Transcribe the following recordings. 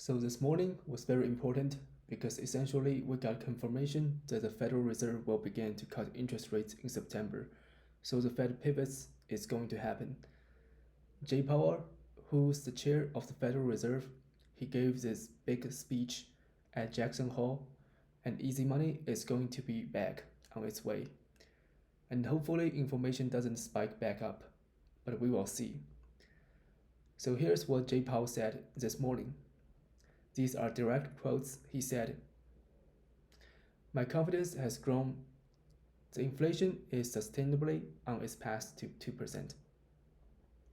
So this morning was very important because essentially we got confirmation that the Federal Reserve will begin to cut interest rates in September. So the Fed pivots is going to happen. Jay Powell, who's the chair of the Federal Reserve, he gave this big speech at Jackson Hole, and easy money is going to be back on its way. And hopefully information doesn't spike back up, but we will see. So here's what Jay Powell said this morning. These are direct quotes. He said, "My confidence has grown. The inflation is sustainably on its path to 2%.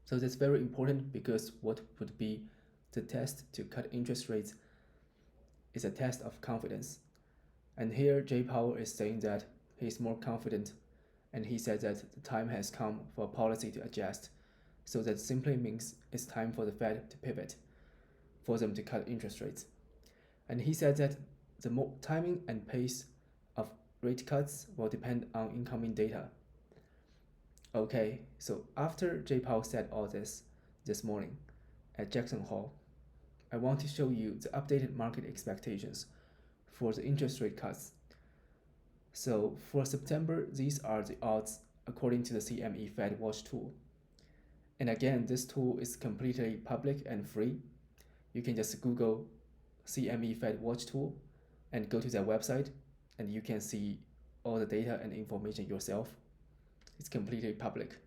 So that's very important because what would be the test to cut interest rates is a test of confidence. And here Jay Powell is saying that he's more confident, and he said that the time has come for policy to adjust. So that simply means it's time for the Fed to pivot, for them to cut interest rates. And he said that the timing and pace of rate cuts will depend on incoming data. Okay, so after Jay Powell said all this morning at Jackson Hole, I want to show you the updated market expectations for the interest rate cuts. So for September, these are the odds according to the CME Fed Watch tool. And again, this tool is completely public and free. You can just Google CME Fed Watch tool and go to their website, and you can see all the data and information yourself. It's completely public.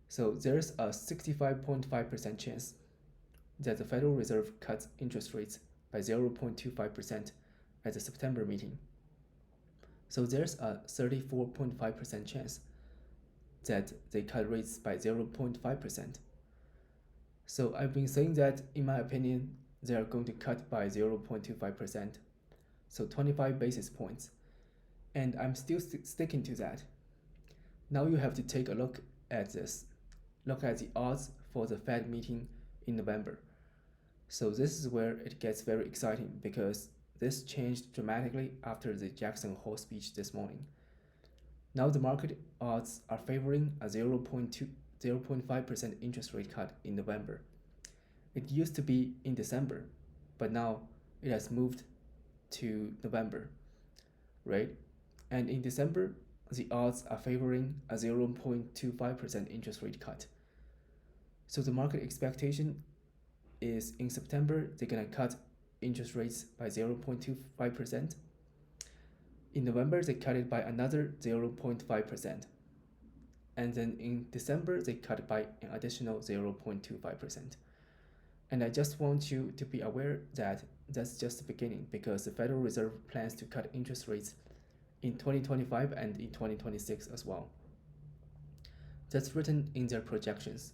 So there's a 65.5% chance that the Federal Reserve cuts interest rates by 0.25% at the September meeting. So there's a 34.5% chance that they cut rates by 0.5%. So I've been saying that, in my opinion, they are going to cut by 0.25%, so 25 basis points. And I'm still sticking to that. Now you have to take a look at this. Look at the odds for the Fed meeting in November. So this is where it gets very exciting because this changed dramatically after the Jackson Hole speech this morning. Now the market odds are favoring a 0.5% interest rate cut in November. It used to be in December, but now it has moved to November, right? And in December, the odds are favoring a 0.25% interest rate cut. So the market expectation is in September, they're gonna cut interest rates by 0.25%. In November, they cut it by another 0.5%. And then in December, they cut it by an additional 0.25%. And I just want you to be aware that that's just the beginning because the Federal Reserve plans to cut interest rates in 2025 and in 2026 as well. That's written in their projections.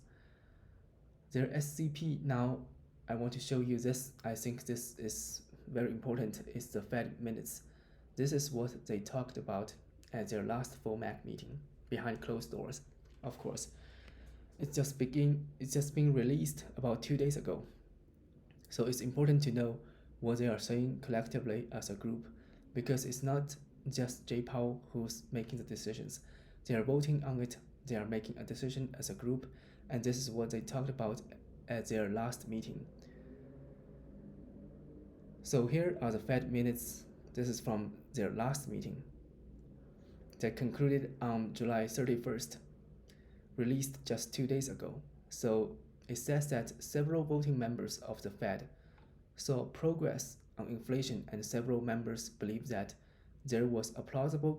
Their SCP now, I want to show you this. I think this is very important. It's the Fed minutes. This is what they talked about at their last FOMC meeting behind closed doors, of course. It's just being released about 2 days ago. So it's important to know what they are saying collectively as a group because it's not just Jay Powell who's making the decisions. They are voting on it, they are making a decision as a group, and this is what they talked about at their last meeting. So here are the Fed minutes. This is from their last meeting that concluded on July 31st, released just 2 days ago. So it says that several voting members of the Fed saw progress on inflation, and several members believe that there was a plausible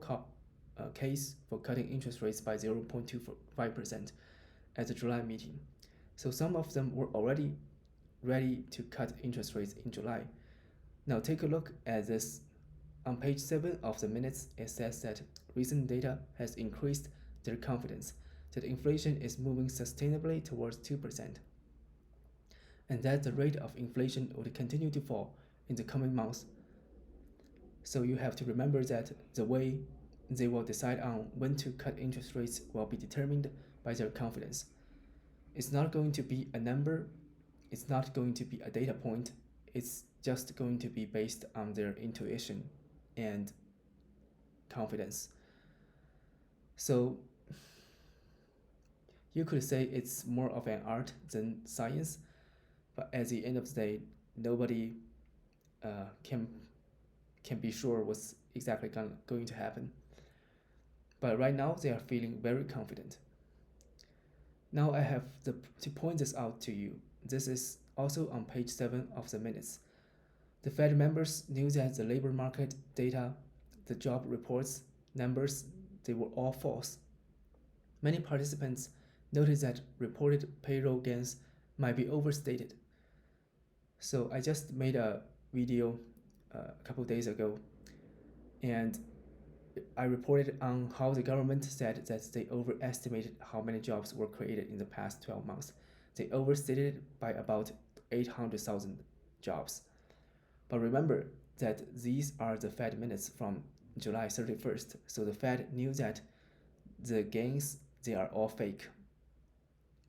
case for cutting interest rates by 0.25% at the July meeting. So some of them were already ready to cut interest rates in July. Now take a look at this. On page 7 of the minutes, it says that recent data has increased their confidence that inflation is moving sustainably towards 2%, and that the rate of inflation would continue to fall in the coming months. So you have to remember that the way they will decide on when to cut interest rates will be determined by their confidence. It's not going to be a number, it's not going to be a data point, it's just going to be based on their intuition and confidence. So you could say it's more of an art than science, but at the end of the day, nobody can be sure what's exactly going to happen. But right now, they are feeling very confident. Now I have to point this out to you. This is also on page 7 of the minutes. The Fed members knew that the labor market data, the job reports, numbers, they were all false. Many participants noted that reported payroll gains might be overstated. So I just made a video a couple days ago, and I reported on how the government said that they overestimated how many jobs were created in the past 12 months. They overstated it by about 800,000 jobs. But remember that these are the Fed minutes from July 31st, so the Fed knew that the gains, they are all fake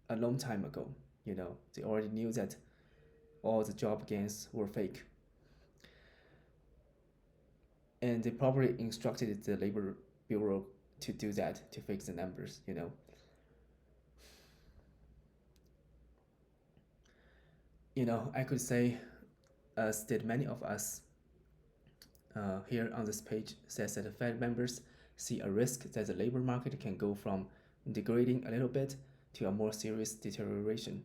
a long time ago. They already knew that all the job gains were fake. And they probably instructed the Labor Bureau to do that, to fix the numbers. I could say, as did many of us here on this page, says that the Fed members see a risk that the labor market can go from degrading a little bit to a more serious deterioration.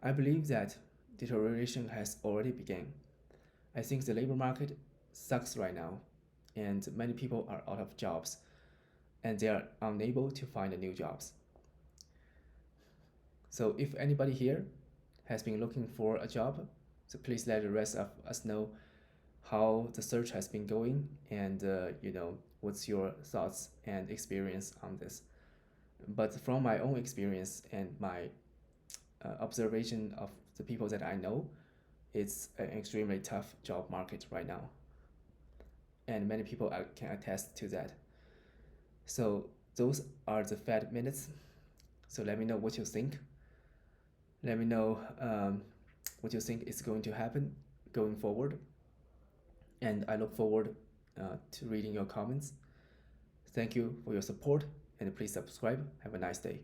I believe that deterioration has already begun. I think the labor market sucks right now, and many people are out of jobs, and they are unable to find new jobs. So if anybody here has been looking for a job, so please let the rest of us know how the search has been going, and what's your thoughts and experience on this. But from my own experience and my observation of the people that I know, it's an extremely tough job market right now, and many people can attest to that. So those are the Fed minutes. So let me know what you think. Let me know what you think is going to happen going forward. And I look forward to reading your comments. Thank you for your support, and please subscribe. Have a nice day.